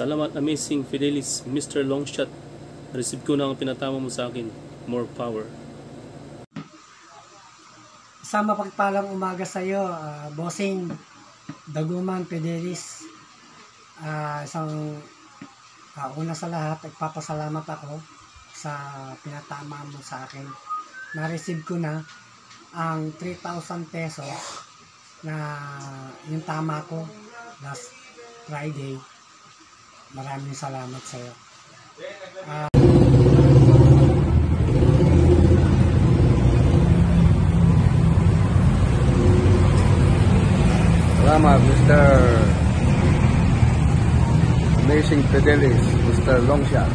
Salamat, Amazing Fidelis, Mr. Longshot. Receive ko na ang pinatama mo sa akin. More power. Isang mapagpalang umaga sa iyo, Bossing Daguman Fidelis. Una sa lahat, nagpapasalamat ako sa pinatama mo sa akin. Na-receive ko na ang 3,000 pesos na yung tama ko last Friday. Maraming salamat sa iyo. Salamat, Mr. Amazing Fidelis, Mr. Longshot.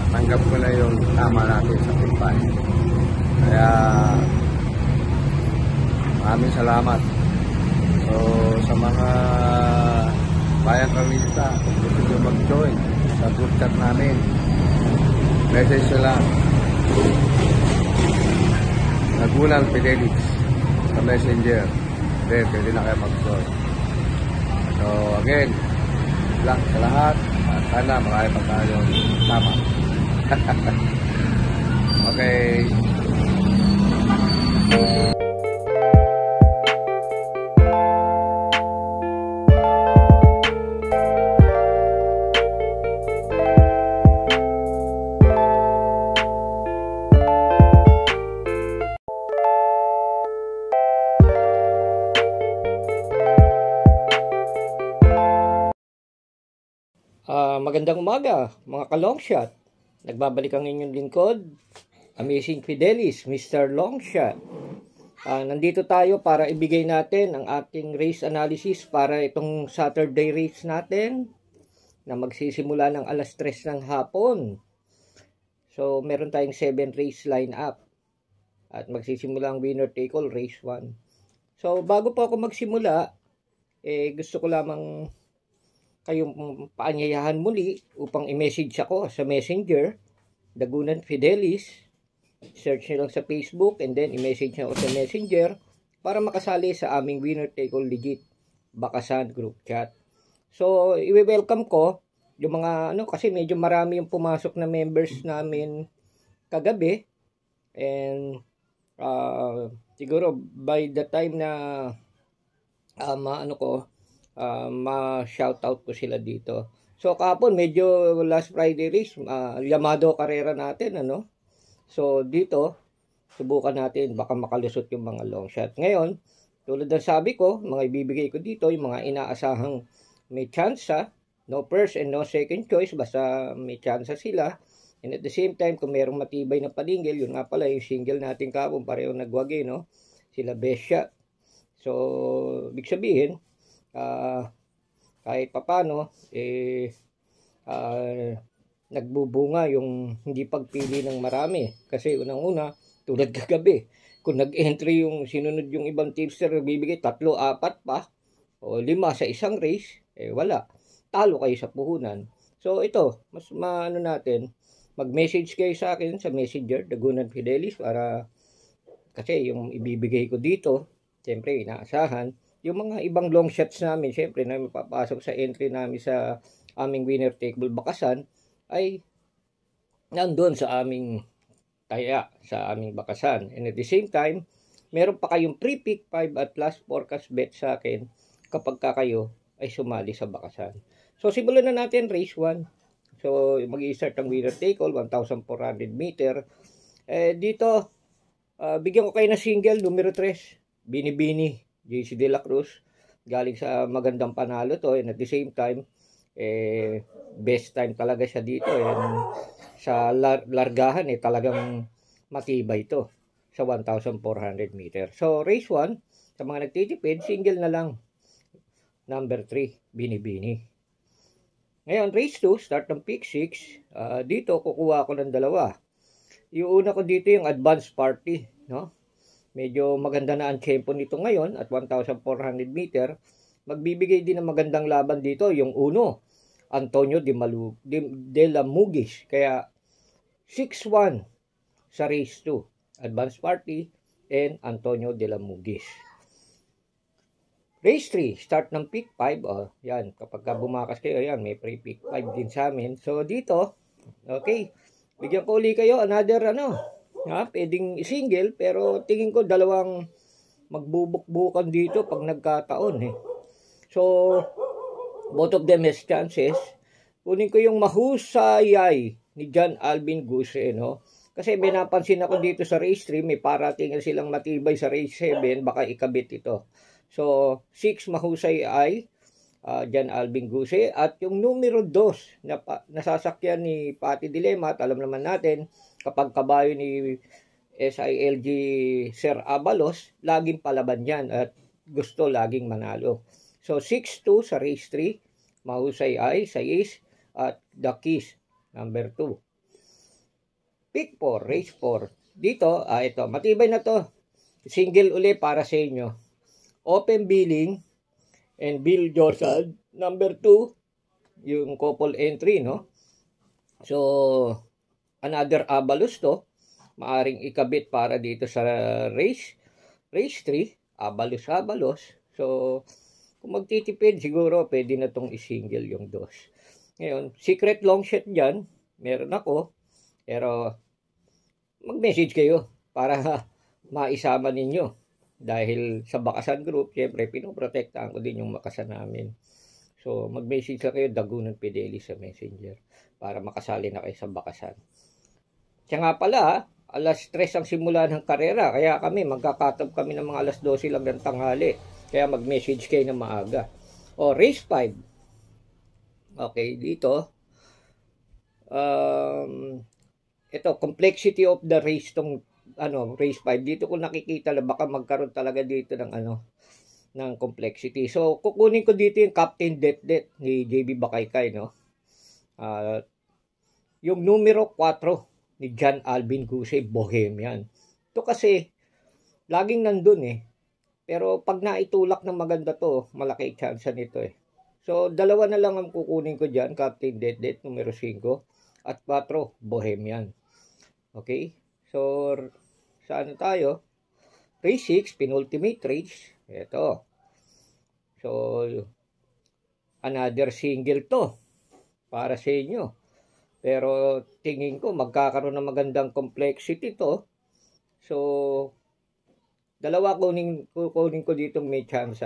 Tanggap ko na yung tama natin sa Pipay. Kaya maraming salamat. So sa mga bayang kalista, gusto nyo mag-join sa group chat namin, message nyo lang Daguman Fidelis sa messenger. Then pwede na kayo mag-join. So again, lang sa lahat, at sana makaya pa tayo tama. Okay. Magandang umaga mga ka-Longshot. Nagbabalik ang inyong lingkod, Amazing Fidelis, Mr. Longshot. Nandito tayo para ibigay natin ang ating race analysis para itong Saturday race natin na magsisimula ng alas 3 ng hapon. So meron tayong 7 race lineup at magsisimula ang winner take all race 1. So bago po ako magsimula, gusto ko lamang kayong paanyayahan muli upang i-message ako sa messenger, Daguman Fidelis. Search nyo lang sa Facebook and then i-message nyo ako sa messenger para makasali sa aming winner take all legit bakasan group chat. So i-welcome ko yung mga kasi medyo marami yung pumasok na members namin kagabi, and siguro by the time na ma-shoutout ko sila dito. So kahapon medyo last Friday race, Yamado Carrera natin, So dito subukan natin baka makalusot yung mga long shot. Ngayon, tulad ng sabi ko, mga ibibigay ko dito yung mga inaasahang may tsansa, no first and no second choice, basta may tsansa sila. And at the same time, kung merong matibay na palinggil, yun nga pala yung single natin kahapon, pareho nagwagi, sila best shot. So ibig sabihin, kahit papano nagbubunga yung hindi pagpili ng marami, kasi unang-una tulad kagabi, kung nag-entry yung sinunod yung ibang tipster, bibigay 3, 4 pa o 5 sa isang race, wala, talo kayo sa puhunan. So ito, mas natin, mag-message kayo sa akin sa messenger, Daguman Fidelis, para kasi yung ibibigay ko dito, siyempre inaasahan yung mga ibang long shots namin, syempre na mapapasok sa entry namin sa aming winner take all bakasan, ay nandoon sa aming taya, sa aming bakasan. And at the same time, meron pa kayong pre-pick 5 at last forecast bet sa akin kapag kayo ay sumali sa bakasan. So simulan na natin race 1. So mag-i-start ang winner take all, 1,400 meter. Dito, bigyan ko kayo na single, numero 3, Binibini, JC De La Cruz. Galing sa magandang panalo to, and at the same time best time talaga siya dito, and sa largahan talagang matibay to sa 1,400 meter. So race 1, sa mga nagtitipid, single na lang, number 3, Binibini. Ngayon race 2, start ng pick 6. Dito kukuha ko ng dalawa. Yung una ko dito yung advanced party, medyo maganda na ang tempo nito ngayon at 1,400 meter. Magbibigay din ng magandang laban dito yung uno, Antonio de la Mugis. Kaya 6-1 sa race 2, advanced party and Antonio de la Mugis. Race 3, start ng pick 5. Yan, kapag bumakas kayo, yan, may free pick 5 din sa amin. So, dito, okay, bigyan ko uli kayo another, pwedeng single, pero tingin ko dalawang magbubukbukan dito pag nagkataon, So, both of them has chances. Kunin ko yung mahusayay ni John Alvin Guse, Kasi binapansin ako dito sa race 3, may parating silang matibay sa race 7, baka ikabit ito. So, 6 mahusay ay John Alvin Guse. At yung numero 2 na nasasakyan ni Patty Dilema, at alam naman natin, kapag kabayo ni SILG Sir Abalos, laging palaban yan at gusto laging manalo. So, 6-2 sa race 3, mahusay ay sa Ace at The Keys, number 2. Pick 4, race 4. Dito, ito, matibay na to. Single uli para sa inyo. Open Billing and Bill Jordan, number 2, yung couple entry, So, another Abalos to. Maaring ikabit para dito sa race 3, Abalos. So, kung magtitipid, siguro pwede na tong i-single yung 2. Ngayon, secret long shot dyan, meron ako, pero mag-message kayo para maisama ninyo. Dahil sa bakasan group, syempre, pinoprotektahan ko din yung bakasan namin. So, mag-message lang kayo, Dagunan Fidelis sa Messenger, para makasali na kayo sa bakasan. Kaya nga pala, alas 3 ang simula ng karera, kaya kami, magkakatap kami ng mga alas 12 lang ng tanghali. Kaya mag-message kayo na maaga. Race 5. Okay, dito. Ito, complexity of the race, tong race 5. Dito ko nakikita na baka magkaroon talaga dito ng ng complexity. So, kukunin ko dito yung Captain Det ni JB Bakaykay, yung numero 4 ni John Alvin Guse, Bohemian. Ito kasi, laging nandun Pero pag naitulak ng maganda to, malaki chance nito So, dalawa na lang ang kukunin ko dyan, Captain Det, numero 5, at 4, Bohemian. Okay? So, saan tayo? Race 6, penultimate race. Ito. So, another single to para sa inyo. Pero tingin ko magkakaroon ng magandang complexity to. So, dalawa kunin ko dito may chance.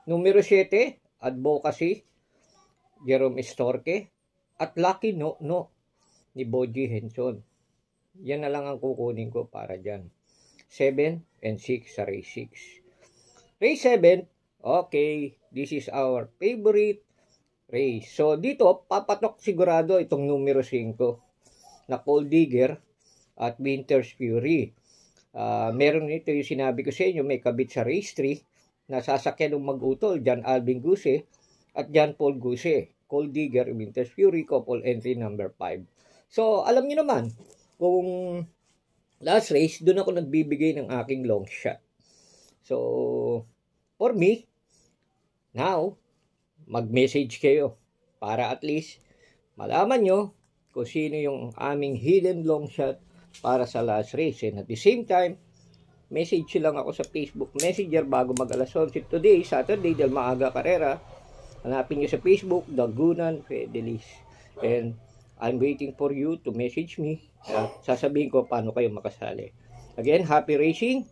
Numero 7, Advocacy, Jerome Estorque, at Lucky No ni Boji Henson. Yan na lang ang kukunin ko para dyan. 7 and 6 sa race 6. Race 7, okay, this is our favorite race. So, dito, papatok sigurado itong numero 5 na Gold Digger at Winter's Fury. Meron ito yung sinabi ko sa inyo, may kabit sa race 3 na sasakyan ng mag-utol, John Alvin Guse at John Paul Guse. Gold Digger, Winter's Fury, couple entry number 5. So, alam niyo naman, kung last race, doon ako nagbibigay ng aking long shot. So, for me, now, mag-message kayo para at least malaman nyo kung sino yung aming hidden long shot para sa last race. And at the same time, message lang ako sa Facebook Messenger bago mag-alas 11 today, Saturday, dahil maaga karera. Hanapin nyo sa Facebook, Dagunan Fidelis. And I'm waiting for you to message me. Sasabihin ko paano kayo makasali. Again, happy racing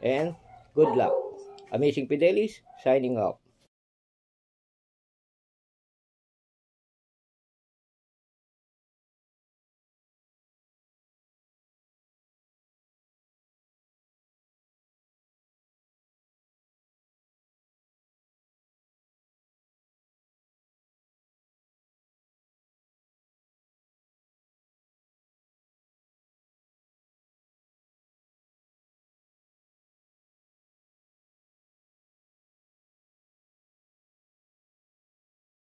and good luck. Amazing Fidelis, signing off.